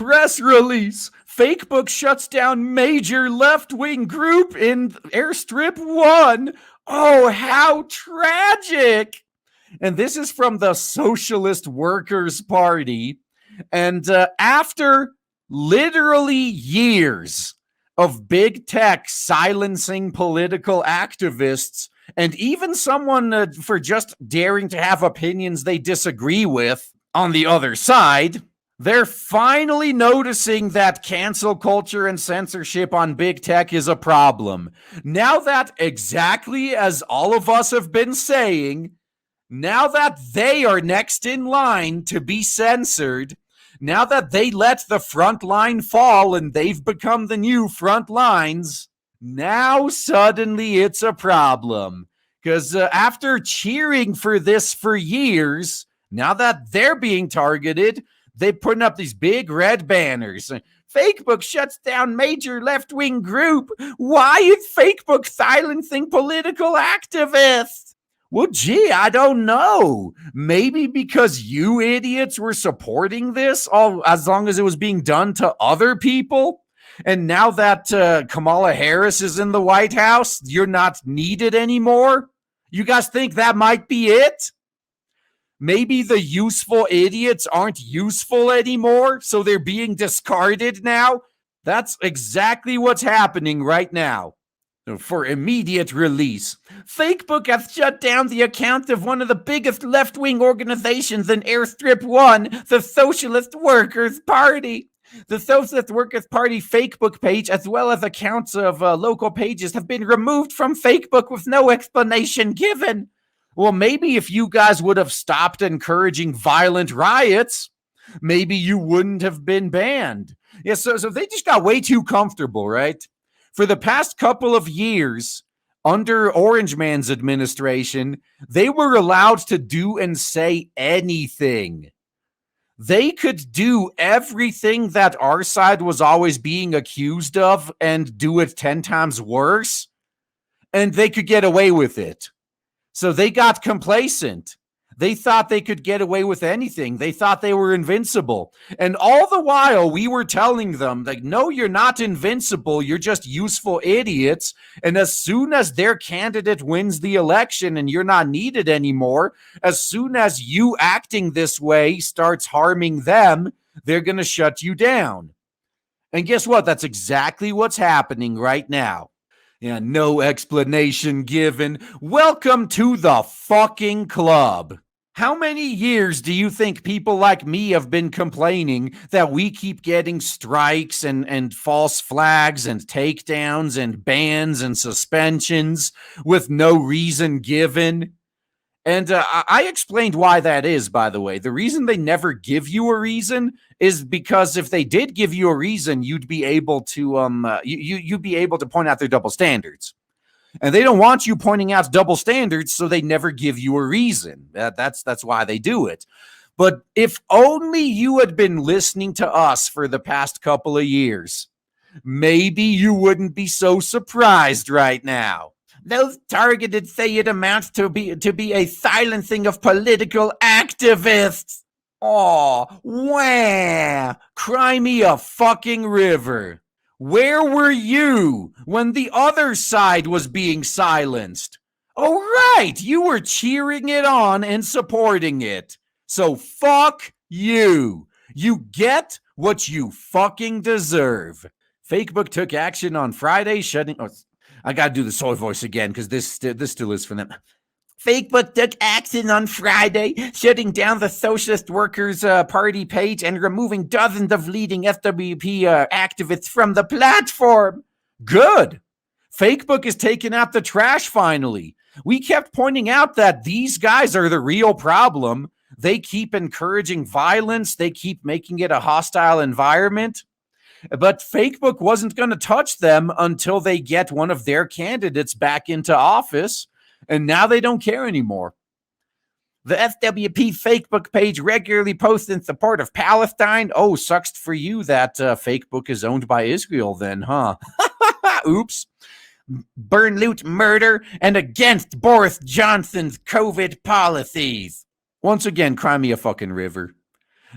Press release. Fakebook shuts down major left-wing group in Airstrip 1. Oh, how tragic. And this is from the Socialist Workers' Party. And after literally years of big tech silencing political activists, and even someone for just daring to have opinions they disagree with on the other side, they're finally noticing that cancel culture and censorship on big tech is a problem. Now that, exactly as all of us have been saying, now that they are next in line to be censored, now that they let the front line fall and they've become the new front lines, now suddenly it's a problem. Because after cheering for this for years, now that they're being targeted, they're putting up these big red banners. Fakebook shuts down major left-wing group. Why is Fakebook silencing political activists? Well, gee, I don't know. Maybe because you idiots were supporting this as long as it was being done to other people? And now that Kamala Harris is in the White House, you're not needed anymore? You guys think that might be it? Maybe the useful idiots aren't useful anymore, so they're being discarded now? That's exactly what's happening right now. For immediate release, Fakebook has shut down the account of one of the biggest left-wing organizations in Airstrip 1, the Socialist Workers' Party. The Socialist Workers' Party Fakebook page, as well as accounts of local pages, have been removed from Fakebook with no explanation given. Well, maybe if you guys would have stopped encouraging violent riots, maybe you wouldn't have been banned. Yeah, so they just got way too comfortable, right? For the past couple of years, under Orange Man's administration, they were allowed to do and say anything. They could do everything that our side was always being accused of and do it 10 times worse, and they could get away with it. So they got complacent. They thought they could get away with anything. They thought they were invincible. And all the while, we were telling them, like, no, you're not invincible. You're just useful idiots. And as soon as their candidate wins the election and you're not needed anymore, as soon as you acting this way starts harming them, they're going to shut you down. And guess what? That's exactly what's happening right now. Yeah, no explanation given. Welcome to the fucking club. How many years do you think people like me have been complaining that we keep getting strikes and false flags and takedowns and bans and suspensions with no reason given? And I explained why that is, by the way. The reason they never give you a reason is because if they did give you a reason, you'd be able to you'd be able to point out their double standards. And they don't want you pointing out double standards, so they never give you a reason. That's why they do it. But if only you had been listening to us for the past couple of years, maybe you wouldn't be so surprised right now. Those targeted say it amounts to be a silencing of political activists. Aw, wah, cry me a fucking river. Where were you when the other side was being silenced? Oh, right, you were cheering it on and supporting it. So fuck you. You get what you fucking deserve. Fakebook took action on Friday, shutting... Oh, I gotta do the soy voice again because this still is for them. Fakebook took action on Friday, shutting down the Socialist Workers' Party page and removing dozens of leading FWP activists from the platform. Good. Fakebook is taking out the trash finally. We kept pointing out that these guys are the real problem. They keep encouraging violence. They keep making it a hostile environment. But Fakebook wasn't going to touch them until they get one of their candidates back into office, and now they don't care anymore. The FWP Fakebook page regularly posts in support of Palestine. Oh, sucks for you that Fakebook is owned by Israel then, huh? Oops. Burn, loot, murder, and against Boris Johnson's COVID policies. Once again, cry me a fucking river.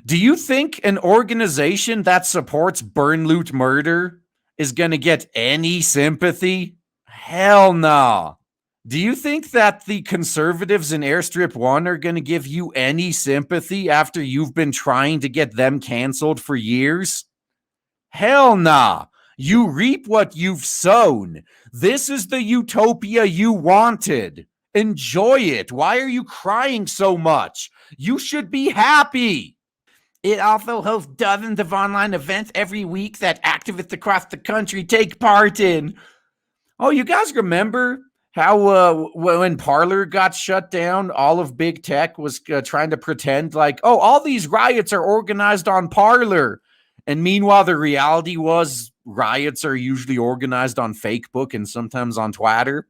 Do you think an organization that supports burn, loot, murder is going to get any sympathy? Hell no. Do you think that the conservatives in Airstrip 1 are going to give you any sympathy after you've been trying to get them canceled for years? Hell nah. You reap what you've sown. This is the utopia you wanted. Enjoy it. Why are you crying so much? You should be happy. It also hosts dozens of online events every week that activists across the country take part in. Oh, you guys remember how when Parler got shut down, all of big tech was trying to pretend like, oh, all these riots are organized on Parler. And meanwhile, the reality was riots are usually organized on Fakebook and sometimes on Twitter.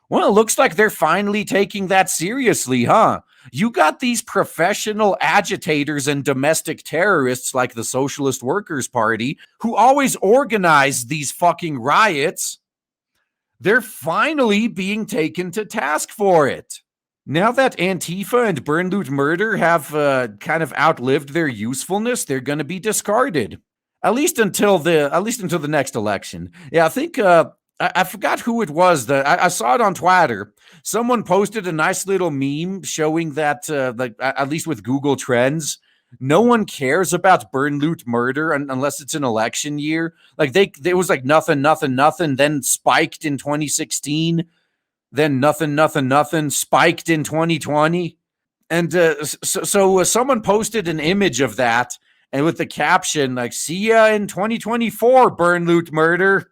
Well, it looks like they're finally taking that seriously, huh? You got these professional agitators and domestic terrorists like the Socialist Workers' Party who always organize these fucking riots. They're finally being taken to task for it. Now that Antifa and Burn, Loot, Murder have kind of outlived their usefulness, they're going to be discarded. At least until the next election. Yeah, I think I forgot who it was. I saw it on Twitter. Someone posted a nice little meme showing that, like at least with Google Trends, no one cares about Burn, Loot, Murder unless it's an election year. Like there was like nothing, then spiked in 2016, then nothing, spiked in 2020. And so someone posted an image of that, and with the caption like, see ya in 2024, Burn, Loot, Murder.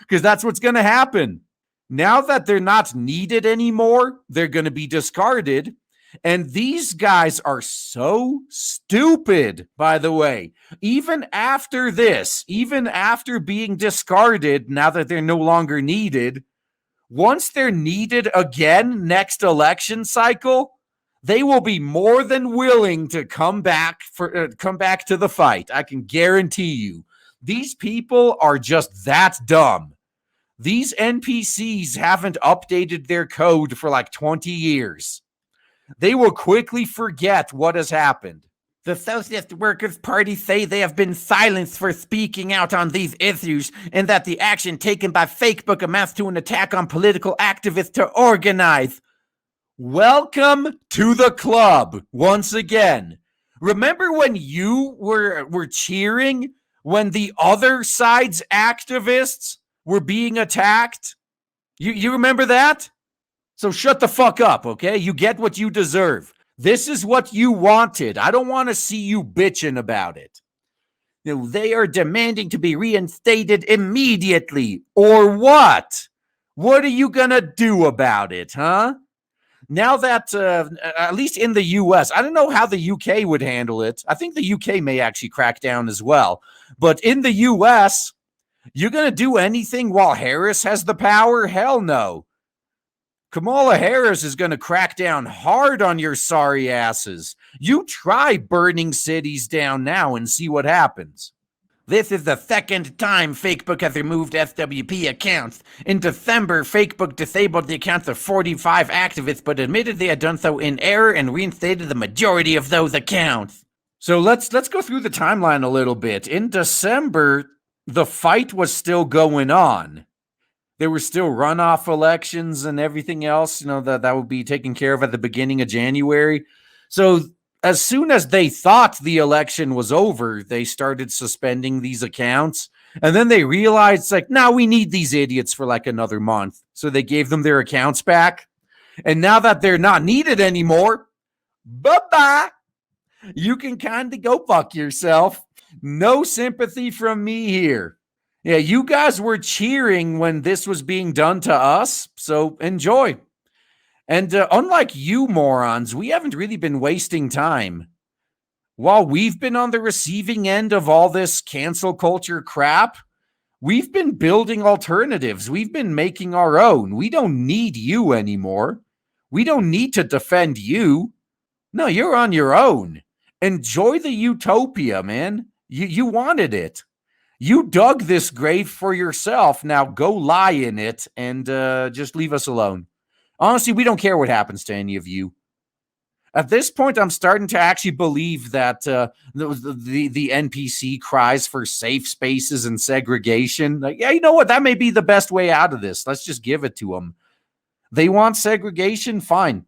Because that's what's going to happen. Now that they're not needed anymore, they're going to be discarded. And these guys are so stupid, by the way. Even after this, even after being discarded, now that they're no longer needed, once they're needed again next election cycle, they will be more than willing to come back to the fight. I can guarantee you. These people are just that dumb. These NPCs haven't updated their code for like 20 years. They will quickly forget what has happened. The Socialist Workers' Party say they have been silenced for speaking out on these issues, and that the action taken by Fakebook amounts to an attack on political activists to organize. Welcome to the club once again. Remember when you were cheering when the other side's activists were being attacked? You remember that? So shut the fuck up, okay? You get what you deserve. This is what you wanted. I don't want to see you bitching about it. You know, they are demanding to be reinstated immediately. Or what? What are you gonna do about it, huh? Now that, at least in the US, I don't know how the UK would handle it. I think the UK may actually crack down as well. But in the US, you're going to do anything while Harris has the power? Hell no. Kamala Harris is going to crack down hard on your sorry asses. You try burning cities down now and see what happens. This is the second time Fakebook has removed SWP accounts. In December, Fakebook disabled the accounts of 45 activists, but admitted they had done so in error and reinstated the majority of those accounts. So let's go through the timeline a little bit. In December, the fight was still going on. There were still runoff elections and everything else, that would be taken care of at the beginning of January. So as soon as they thought the election was over, they started suspending these accounts. And then they realized, now we need these idiots for like another month. So they gave them their accounts back. And now that they're not needed anymore, bye-bye. You can kind of go fuck yourself. No sympathy from me here. Yeah, you guys were cheering when this was being done to us, so enjoy. And unlike you morons, we haven't really been wasting time. While we've been on the receiving end of all this cancel culture crap, we've been building alternatives. We've been making our own. We don't need you anymore. We don't need to defend you. No, you're on your own. Enjoy the utopia, man. You wanted it. You dug this grave for yourself. Now go lie in it and just leave us alone. Honestly, we don't care what happens to any of you. At this point, I'm starting to actually believe that the NPC cries for safe spaces and segregation. Like, yeah, you know what? That may be the best way out of this. Let's just give it to them. They want segregation? Fine.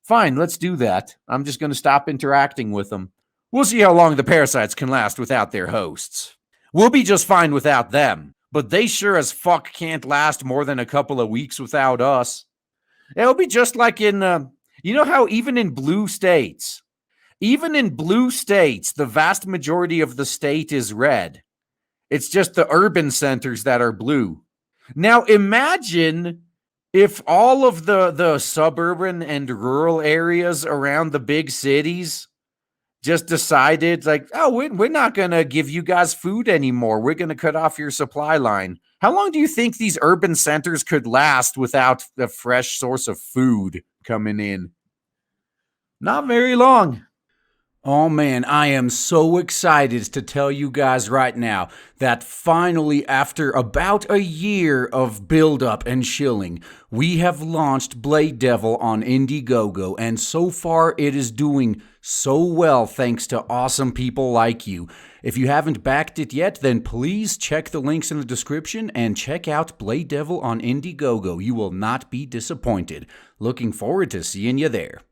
Fine, let's do that. I'm just going to stop interacting with them. We'll see how long the parasites can last without their hosts. We'll be just fine without them, but they sure as fuck can't last more than a couple of weeks without us. It'll be just like in, you know how even in blue states, the vast majority of the state is red. It's just the urban centers that are blue. Now imagine if all of the suburban and rural areas around the big cities just decided, like, oh, we're not going to give you guys food anymore. We're going to cut off your supply line. How long do you think these urban centers could last without a fresh source of food coming in? Not very long. Oh man, I am so excited to tell you guys right now that finally, after about a year of build-up and shilling, we have launched Blade Devil on Indiegogo, and so far it is doing so well thanks to awesome people like you. If you haven't backed it yet, then please check the links in the description and check out Blade Devil on Indiegogo. You will not be disappointed. Looking forward to seeing you there.